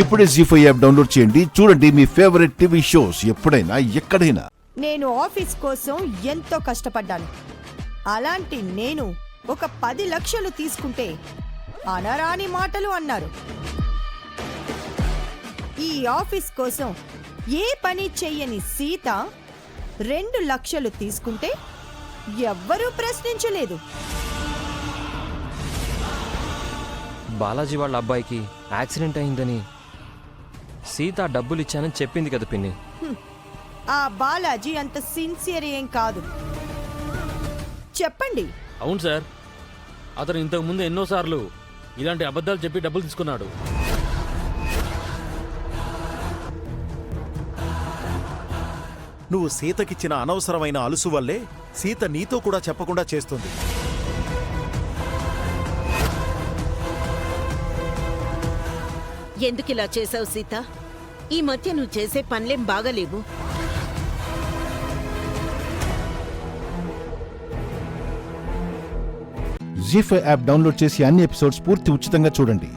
ఇప్పుడే జీ5 app download చేయండి. చూడండి మీ ఫేవరెట్ టీవీ షోస్ ఎప్పుడైనా ఎక్కడైనా. నేను ఆఫీస్ కోసం ఎంతో కష్టపడ్డాను. అలాంటి నేను ఒక 10 లక్షలు తీసుకుంటే అనరాని మాటలు అన్నారు. ఈ ఆఫీస్ కోసం ఏ పని చెయ్యని సీత 2 లక్షలు తీసుకుంటే ఎవ్వరూ ప్రశ్నించలేదు. బాలాజీ వాళ్ళ అబ్బాయికి యాక్సిడెంట్ అయిందని సీత డబ్బులు ఇచ్చానని చెప్పింది కదా పిన్ని. ఆ బాలాజీ అంత సిన్సియర్ ఏం కాదు. చెప్పండి. అవును సార్, అతను ఇంతకు ముందు ఎన్నోసార్లు ఇలాంటి అబద్ధాలు చెప్పి డబ్బులు తీసుకున్నాడు. నువ్వు సీతకిచ్చిన అనవసరమైన అలుసు వల్లే సీత నీతో కూడా చెప్పకుండా చేస్తుంది. ఎందుకిలా చేశావు సీత? ఈ మధ్య నువ్వు చేసే పనులేం బాగలేవు. జీ5 యాప్ డౌన్లోడ్ చేసి అన్ని ఎపిసోడ్స్ పూర్తి ఉచితంగా చూడండి.